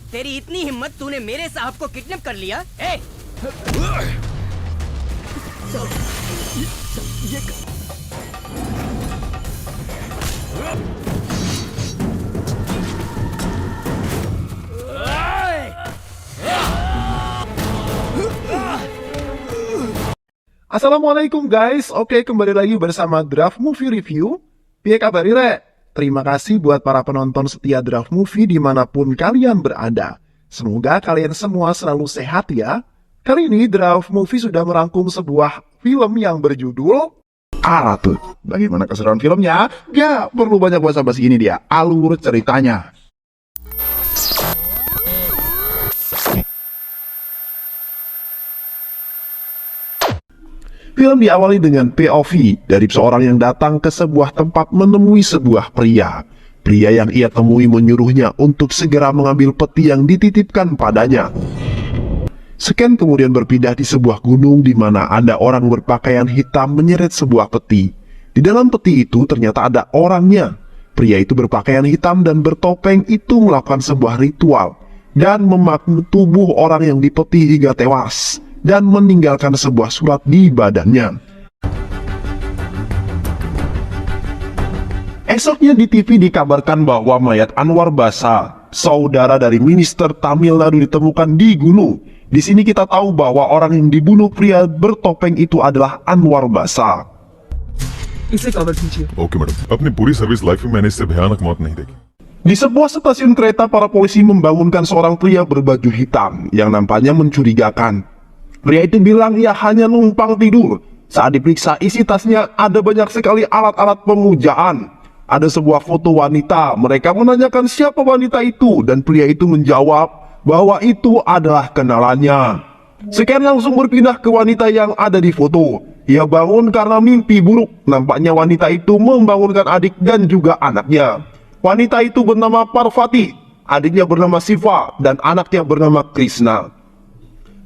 तेरी इतनी हिम्मत, तूने मेरे साहब को किडनैप कर लिया? ए! Assalamualaikum guys, oke kembali lagi bersama Draft Movie Review. Piye kabar Rek? Terima kasih buat para penonton setia Draft Movie dimanapun kalian berada. Semoga kalian semua selalu sehat ya. Kali ini Draft Movie sudah merangkum sebuah film yang berjudul Aratut. Bagaimana keseruan filmnya? Ya, perlu banyak basa-basi, ini dia alur ceritanya. Film diawali dengan POV dari seorang yang datang ke sebuah tempat menemui sebuah pria. Pria yang ia temui menyuruhnya untuk segera mengambil peti yang dititipkan padanya. Scan kemudian berpindah di sebuah gunung di mana ada orang berpakaian hitam menyeret sebuah peti. Di dalam peti itu ternyata ada orangnya. Pria itu berpakaian hitam dan bertopeng itu melakukan sebuah ritual dan memakan tubuh orang yang di peti hingga tewas dan meninggalkan sebuah surat di badannya. Esoknya di TV dikabarkan bahwa mayat Anwar Basa, saudara dari Minister Tamil Nadu, ditemukan di gunung. Di sini kita tahu bahwa orang yang dibunuh pria bertopeng itu adalah Anwar Basa. Okay madam, अपनी पूरी service life में मैंने इससे भयानक मौत नहीं देखी। Di sebuah stasiun kereta, para polisi membangunkan seorang pria berbaju hitam yang nampaknya mencurigakan. Pria itu bilang ia hanya numpang tidur. Saat diperiksa isi tasnya ada banyak sekali alat-alat pemujaan. Ada sebuah foto wanita. Mereka menanyakan siapa wanita itu dan pria itu menjawab bahwa itu adalah kenalannya. Scan langsung berpindah ke wanita yang ada di foto. Ia bangun karena mimpi buruk. Nampaknya wanita itu membangunkan adik dan juga anaknya. Wanita itu bernama Parvati, adiknya bernama Siva, dan anaknya bernama Krishna.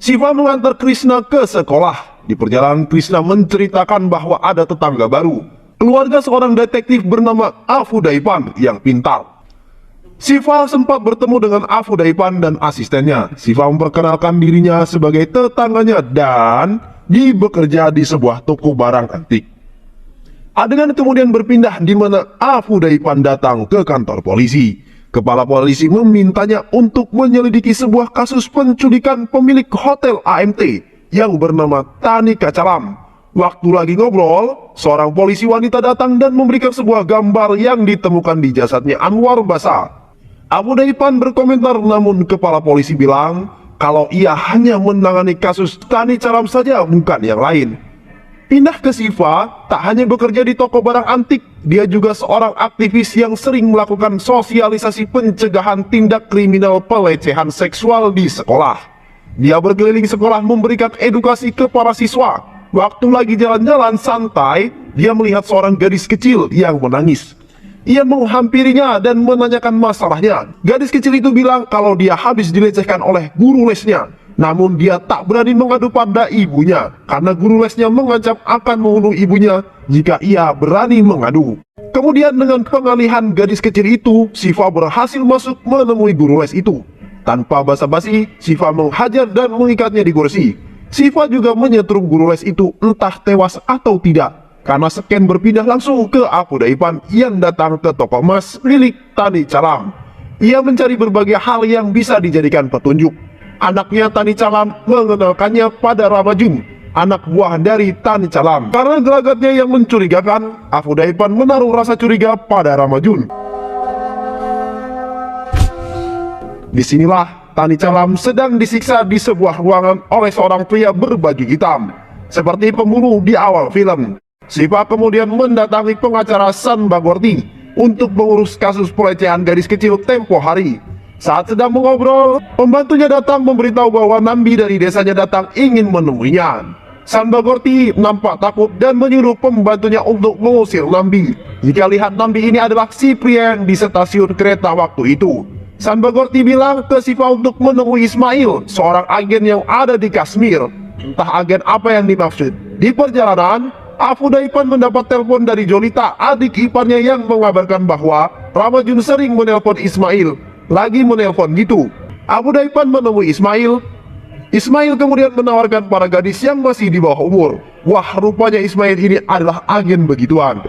Siva mengantar Krishna ke sekolah. Di perjalanan Krishna menceritakan bahwa ada tetangga baru, keluarga seorang detektif bernama Afudaipan yang pintar. Siva sempat bertemu dengan Afudaipan dan asistennya. Siva memperkenalkan dirinya sebagai tetangganya dan dia bekerja di sebuah toko barang antik. Adegan kemudian berpindah di mana Afudaipan datang ke kantor polisi. Kepala polisi memintanya untuk menyelidiki sebuah kasus penculikan pemilik hotel AMT yang bernama Tani Kacalam. Waktu lagi ngobrol, seorang polisi wanita datang dan memberikan sebuah gambar yang ditemukan di jasadnya Anwar Basa. Afudaipan berkomentar, namun kepala polisi bilang kalau ia hanya menangani kasus Tani Calam saja, bukan yang lain. Pindah ke Siva, tak hanya bekerja di toko barang antik, dia juga seorang aktivis yang sering melakukan sosialisasi pencegahan tindak kriminal pelecehan seksual di sekolah. Dia berkeliling sekolah memberikan edukasi ke para siswa. Waktu lagi jalan-jalan santai, dia melihat seorang gadis kecil yang menangis. Ia menghampirinya dan menanyakan masalahnya. Gadis kecil itu bilang kalau dia habis dilecehkan oleh guru lesnya. Namun dia tak berani mengadu pada ibunya karena guru lesnya mengancam akan membunuh ibunya jika ia berani mengadu. Kemudian dengan pengalihan gadis kecil itu, Siva berhasil masuk menemui guru les itu. Tanpa basa-basi, Siva menghajar dan mengikatnya di kursi. Siva juga menyetrum guru les itu entah tewas atau tidak. Karena scan berpindah langsung ke Afudaipan yang datang ke toko emas milik Tani Calam. Ia mencari berbagai hal yang bisa dijadikan petunjuk. Anaknya Tani Calam mengenalkannya pada Ramajun, anak buah dari Tani Calam. Karena gelagatnya yang mencurigakan, Afudaipan menaruh rasa curiga pada Ramajun. Disinilah Tani Calam sedang disiksa di sebuah ruangan oleh seorang pria berbaju hitam, seperti pembunuh di awal film. Siva kemudian mendatangi pengacara San Bagorti untuk mengurus kasus pelecehan gadis kecil tempo hari. Saat sedang mengobrol, pembantunya datang memberitahu bahwa Nambi dari desanya datang ingin menemuinya. San Bagorti nampak takut dan menyuruh pembantunya untuk mengusir Nambi. Jika lihat Nambi ini adalah si pria yang di stasiun kereta waktu itu. San Bagorti bilang ke Siva untuk menemui Ismail, seorang agen yang ada di Kashmir. Entah agen apa yang dimaksud. Di perjalanan, Afudaipan mendapat telepon dari Jolita, adik iparnya, yang mengabarkan bahwa Ramajun sering menelpon Ismail. Lagi menelpon gitu. Abu Daipan menemui Ismail. Ismail kemudian menawarkan para gadis yang masih di bawah umur. Wah, rupanya Ismail ini adalah agen begituan.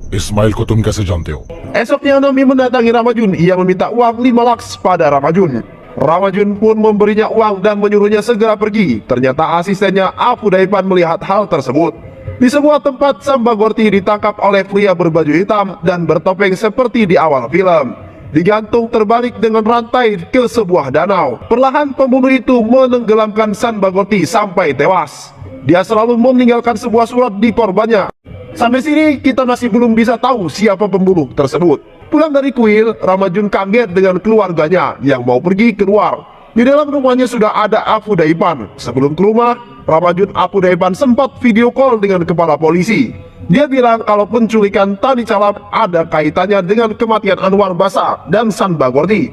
Ismail को तुम कैसे जानते हो? Esoknya Nami mendatangi Ramajun. Ia meminta uang 5 laks pada Ramajun. Ramajun pun memberinya uang dan menyuruhnya segera pergi. Ternyata asistennya Abu Daipan melihat hal tersebut. Di sebuah tempat, Sambagorti ditangkap oleh pria berbaju hitam dan bertopeng seperti di awal film. Digantung terbalik dengan rantai ke sebuah danau. Perlahan pembunuh itu menenggelamkan Sambagorti sampai tewas. Dia selalu meninggalkan sebuah surat di korbannya. Sampai sini kita masih belum bisa tahu siapa pembunuh tersebut. Pulang dari kuil, Ramajun kaget dengan keluarganya yang mau pergi keluar. Di dalam rumahnya sudah ada Abu Daipan. Sebelum ke rumah, Ramajun Abu Daipan sempat video call dengan kepala polisi. Dia bilang kalau penculikan Tani Calam ada kaitannya dengan kematian Anwar Basa dan Sambagorti.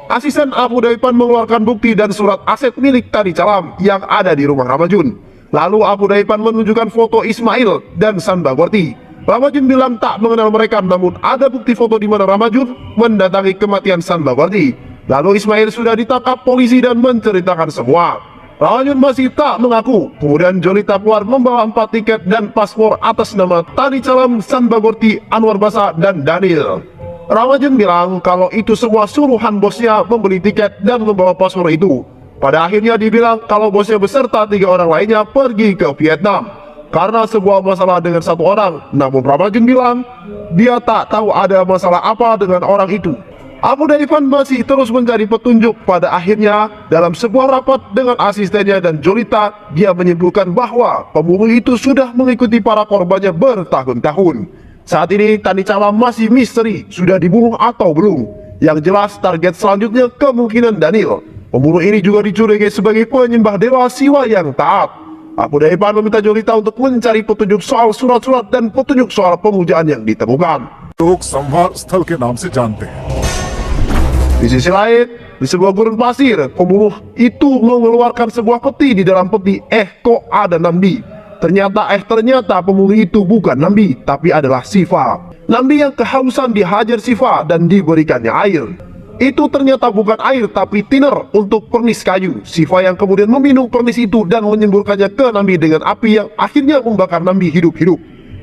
Asisten Abu Daipan mengeluarkan bukti dan surat aset milik Tani Calam yang ada di rumah Ramajun. Lalu Abu Daipan menunjukkan foto Ismail dan Sambagorti. Ramajun bilang tak mengenal mereka, namun ada bukti foto di mana Ramajun mendatangi kematian Sambagorti. Lalu Ismail sudah ditangkap polisi dan menceritakan semua. Ramajun masih tak mengaku. Kemudian Jolita keluar membawa 4 tiket dan paspor atas nama Tani Calam, Sambagorti, Anwar Basa, dan Daniel. Ramajun bilang kalau itu semua suruhan bosnya membeli tiket dan membawa paspor itu. Pada akhirnya dibilang kalau bosnya beserta 3 orang lainnya pergi ke Vietnam karena sebuah masalah dengan 1 orang. Namun Ramajun bilang dia tak tahu ada masalah apa dengan orang itu. Abu Daipan masih terus mencari petunjuk. Pada akhirnya dalam sebuah rapat dengan asistennya dan Jolita, dia menyimpulkan bahwa pembunuh itu sudah mengikuti para korbannya bertahun-tahun. Saat ini Tani Calam masih misteri sudah dibunuh atau belum. Yang jelas target selanjutnya kemungkinan Daniel. Pembunuh ini juga dicurigai sebagai penyembah dewa Siwa yang taat. Abu Daipan meminta Jolita untuk mencari petunjuk soal surat-surat dan petunjuk soal pemujaan yang ditemukan. लोग संहार स्थल के नाम से जानते हैं। Di sisi lain, di sebuah gurun pasir, pembunuh itu mengeluarkan sebuah peti. Di dalam peti, kok ada Nambi. Ternyata pembunuh itu bukan Nambi, tapi adalah Siva. Nambi yang kehausan dihajar Siva dan diberikannya air. Itu ternyata bukan air tapi thinner untuk pernis kayu. Siva yang kemudian meminum pernis itu dan menyemburkannya ke Nambi dengan api yang akhirnya membakar Nambi hidup-hidup.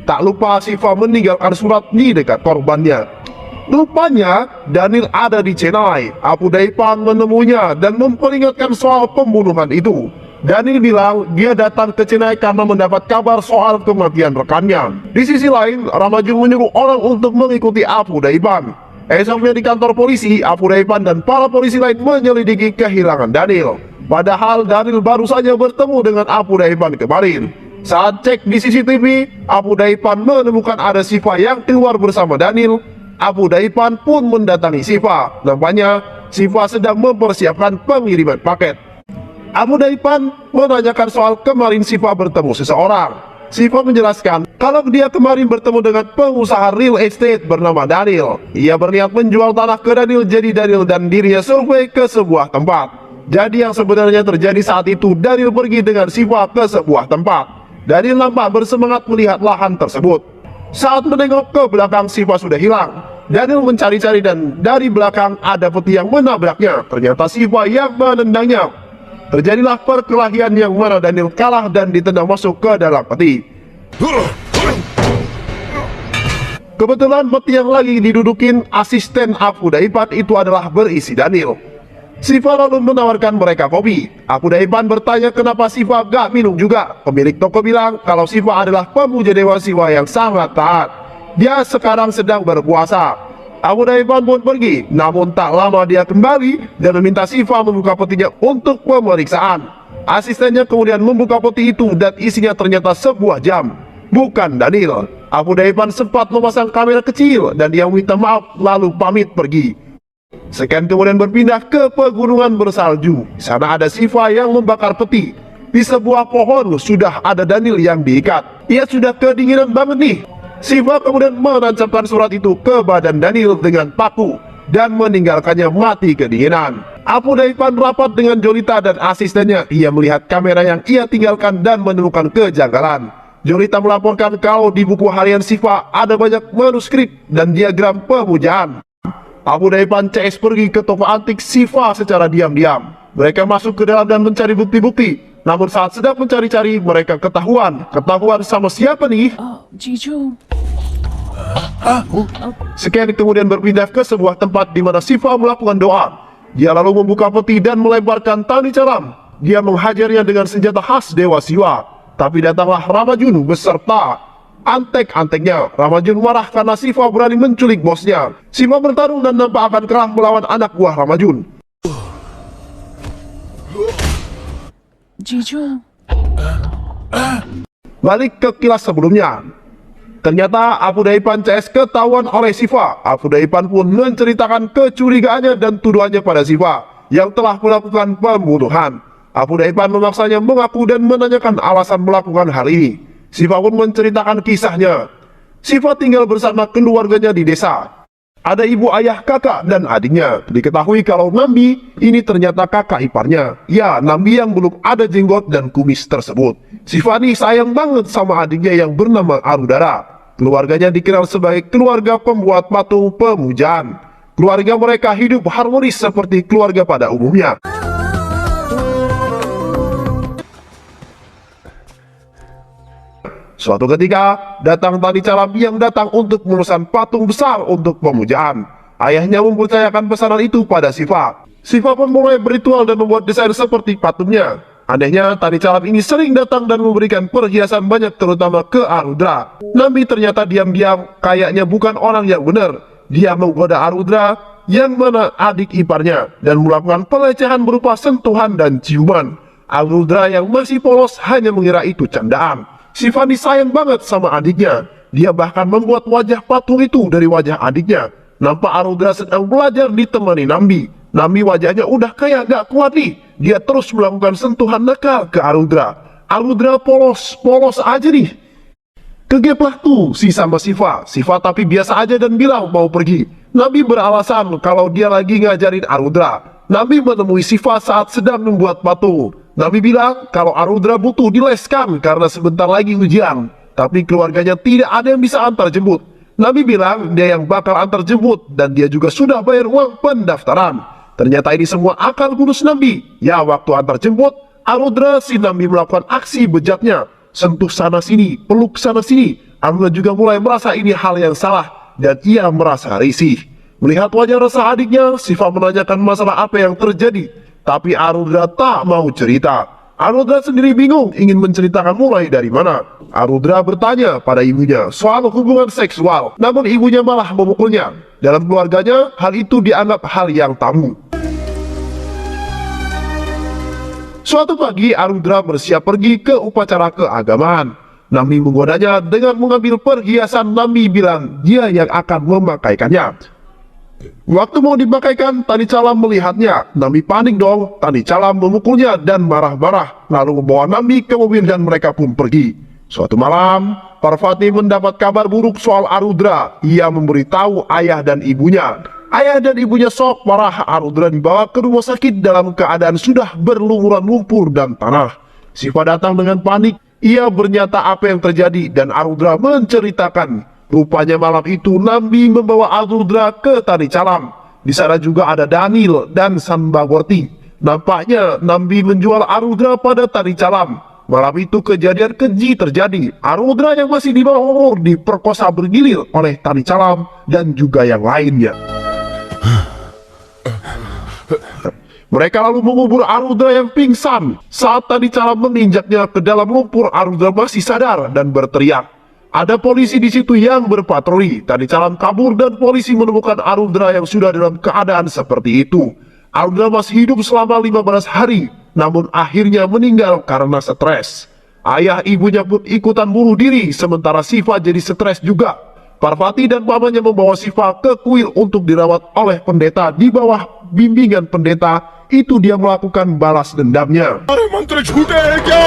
Tak lupa Siva meninggalkan surat di dekat korbannya. Rupanya Daniel ada di Chennai. Abu Daipan menemuinya dan memperingatkan soal pembunuhan itu. Daniel bilang dia datang ke Chennai karena mendapat kabar soal kematian rekannya. Di sisi lain, Ramajun menyuruh orang untuk mengikuti Abu Daipan. Esoknya di kantor polisi, Abu Daipan dan para polisi lain menyelidiki kehilangan Daniel. Padahal Daniel baru saja bertemu dengan Abu Daipan kemarin. Saat cek di CCTV, Abu Daipan menemukan ada Siva yang keluar bersama Daniel. Abu Daipan pun mendatangi Siva. Nampaknya Siva sedang mempersiapkan pengiriman paket. Abu Daipan menanyakan soal kemarin Siva bertemu seseorang. Siva menjelaskan kalau dia kemarin bertemu dengan pengusaha real estate bernama Daniel. Ia berniat menjual tanah ke Daniel, jadi Daniel dan dirinya survei ke sebuah tempat. Jadi yang sebenarnya terjadi saat itu, Daniel pergi dengan Siva ke sebuah tempat. Daniel nampak bersemangat melihat lahan tersebut. Saat menengok ke belakang, Siva sudah hilang. Daniel mencari-cari dan dari belakang ada peti yang menabraknya. Ternyata Siva yang menendangnya. Terjadilah perkelahian yang mana Daniel kalah dan ditendang masuk ke dalam peti. Kebetulan peti yang lagi didudukin asisten Abu Daipan itu adalah berisi Daniel. Siva lalu menawarkan mereka kopi. Abu Daipan bertanya kenapa Siva gak minum juga. Pemilik toko bilang kalau Siva adalah pemuja dewa Siwa yang sangat taat. Dia sekarang sedang berpuasa. Abu Daipan pun pergi, namun tak lama dia kembali dan meminta Siva membuka petinya untuk pemeriksaan. Asistennya kemudian membuka peti itu dan isinya ternyata sebuah jam, bukan Daniel. Abu Daipan sempat memasang kamera kecil dan dia minta maaf lalu pamit pergi. Sekian kemudian berpindah ke pegunungan bersalju. Di sana ada Siva yang membakar peti. Di sebuah pohon sudah ada Daniel yang diikat. Ia sudah kedinginan banget nih. Siva kemudian menancapkan surat itu ke badan Daniel dengan paku dan meninggalkannya mati kedinginan. Abu Daipan rapat dengan Jolita dan asistennya. Ia melihat kamera yang ia tinggalkan dan menemukan kejanggalan. Jolita melaporkan kalau di buku harian Siva ada banyak manuskrip dan diagram pemujaan. Abu Daipan CS pergi ke toko antik Siva secara diam-diam. Mereka masuk ke dalam dan mencari bukti-bukti. Namun saat sedang mencari-cari, mereka ketahuan. Ketahuan sama siapa nih? Jijo. Scan kemudian berpindah ke sebuah tempat di mana Siva melakukan doa. Dia lalu membuka peti dan melemparkan tali calam. Dia menghajarnya dengan senjata khas Dewa Siwa. Tapi datanglah Ramajun beserta antek-anteknya. Ramajun marah karena Siva berani menculik bosnya. Siva bertarung dan nampak akan kalah melawan anak buah Ramajun. Jijo. Balik ke kilas sebelumnya. Ternyata Abu Daipan CS ketahuan oleh Siva. Abu Daipan pun menceritakan kecurigaannya dan tuduhannya pada Siva yang telah melakukan pembunuhan. Abu Daipan memaksanya mengaku dan menanyakan alasan melakukan hal ini. Siva pun menceritakan kisahnya. Siva tinggal bersama keluarganya di desa. Ada ibu, ayah, kakak, dan adiknya. Diketahui kalau Nambi ini ternyata kakak iparnya. Ya, Nambi yang belum ada jenggot dan kumis tersebut. Siva nih sayang banget sama adiknya yang bernama Arudara. Keluarganya dikenal sebagai keluarga pembuat patung pemujaan. Keluarga mereka hidup harmonis seperti keluarga pada umumnya. Suatu ketika, datang Tani Calam yang datang untuk memesan patung besar untuk pemujaan. Ayahnya mempercayakan pesanan itu pada Siva. Siva pun mulai berritual dan membuat desain seperti patungnya. Anehnya, Tani Calam ini sering datang dan memberikan perhiasan banyak terutama ke Arudra. Nambi ternyata diam-diam kayaknya bukan orang yang benar. Dia menggoda Arudra yang mana adik iparnya dan melakukan pelecehan berupa sentuhan dan ciuman. Arudra yang masih polos hanya mengira itu candaan. Siva sayang banget sama adiknya. Dia bahkan membuat wajah patung itu dari wajah adiknya. Nampak Arudra sedang belajar ditemani Nambi. Nambi wajahnya udah kayak gak kuat nih. Dia terus melakukan sentuhan nakal ke Arudra. Arudra polos aja nih. Kegeplah tuh si sama Siva. Siva tapi biasa aja dan bilang mau pergi. Nambi beralasan kalau dia lagi ngajarin Arudra. Nambi menemui Siva saat sedang membuat patung. Nambi bilang kalau Arudra butuh dileskan karena sebentar lagi ujian. Tapi keluarganya tidak ada yang bisa antar jemput. Nambi bilang dia yang bakal antar jemput dan dia juga sudah bayar uang pendaftaran. Ternyata ini semua akal bulus Nambi. Ya, waktu antar jemput, Arudra si Nambi melakukan aksi bejatnya. Sentuh sana sini, peluk sana sini. Arudra juga mulai merasa ini hal yang salah dan ia merasa risih. Melihat wajah resah adiknya, Siva menanyakan masalah apa yang terjadi. Tapi Arudra tak mau cerita. Arudra sendiri bingung ingin menceritakan mulai dari mana. Arudra bertanya pada ibunya soal hubungan seksual. Namun ibunya malah memukulnya. Dalam keluarganya, hal itu dianggap hal yang tabu. Suatu pagi, Arudra bersiap pergi ke upacara keagamaan. Nambi menggodanya dengan mengambil perhiasan. Nambi bilang dia yang akan memakaikannya. Waktu mau dimakaikan, Tani Calam melihatnya. Nambi panik dong. Tani Calam memukulnya dan marah-marah, lalu membawa Nambi ke mobil dan mereka pun pergi. Suatu malam, Parvati mendapat kabar buruk soal Arudra. Ia memberitahu ayah dan ibunya. Ayah dan ibunya sok parah. Arudra dibawa ke rumah sakit dalam keadaan sudah berlumuran lumpur dan tanah. Siva datang dengan panik. Ia bernyata apa yang terjadi dan Arudra menceritakan. Rupanya malam itu Nambi membawa Arudra ke Tani Calam. Di sana juga ada Daniel dan Sambagorti. Nampaknya Nambi menjual Arudra pada Tani Calam. Malam itu kejadian keji terjadi. Arudra yang masih di bawah umur diperkosa bergilir oleh Tani Calam dan juga yang lainnya. Mereka lalu mengubur Arudra yang pingsan. Saat Tani Calam menginjaknya ke dalam lumpur, Arudra masih sadar dan berteriak. Ada polisi di situ yang berpatroli. Tani Calam kabur dan polisi menemukan Arudra yang sudah dalam keadaan seperti itu. Arudra masih hidup selama 15 hari, namun akhirnya meninggal karena stres. Ayah ibunya pun ikutan bunuh diri, sementara Siva jadi stres juga. Parvati dan pamannya membawa Siva ke kuil untuk dirawat oleh pendeta. Di bawah bimbingan pendeta, itu dia melakukan balas dendamnya. अरे मंत्र झूठे हैं क्या?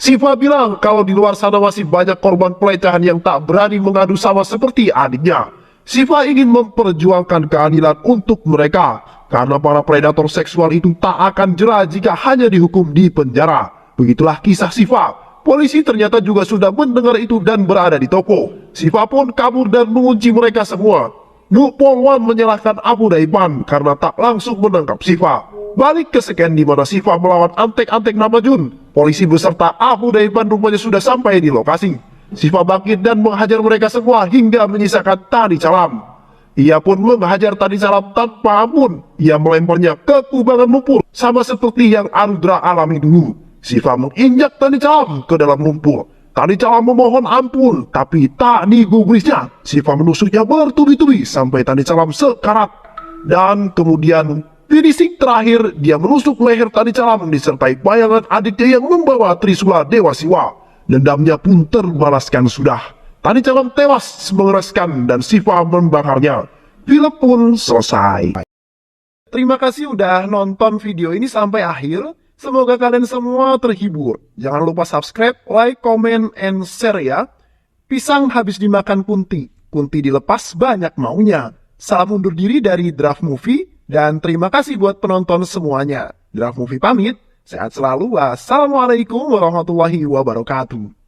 Siva bilang kalau di luar sana masih banyak korban pelecehan yang tak berani mengadu sama seperti adiknya. Siva ingin memperjuangkan keadilan untuk mereka, karena para predator seksual itu tak akan jera jika hanya dihukum di penjara. Begitulah kisah Siva. polisi ternyata juga sudah mendengar itu dan berada di toko. Siva pun kabur dan mengunci mereka semua. Nuk Polwan menyalahkan Abu Daipan karena tak langsung menangkap Siva. Balik ke scan di mana Siva melawan antek-antek nama Jun. Polisi beserta Abu Daipan rupanya sudah sampai di lokasi. Siva bangkit dan menghajar mereka semua hingga menyisakan Tani Calam. Ia pun menghajar Tani Calam tanpa ampun. Ia melemparnya ke kubangan lumpur sama seperti yang Arudra alami dulu. Siva menginjak Tani Calam ke dalam lumpur. Tani Calam memohon ampun, tapi tak digubrisnya. Siva menusuknya bertubi-tubi sampai Tani Calam sekarat. Dan kemudian finishing terakhir, dia menusuk leher Tani Calam disertai bayangan adiknya yang membawa Trisula Dewa Siwa. Dendamnya pun terbalaskan sudah. Tani Calam tewas mengeraskan dan Siva membakarnya. Film pun selesai. Terima kasih udah nonton video ini sampai akhir. Semoga kalian semua terhibur. Jangan lupa subscribe, like, comment, and share ya. Pisang habis dimakan kunti. Kunti dilepas banyak maunya. Salam undur diri dari Draft Movie. Dan terima kasih buat penonton semuanya. Draft Movie pamit. Sehat selalu. Wassalamualaikum warahmatullahi wabarakatuh.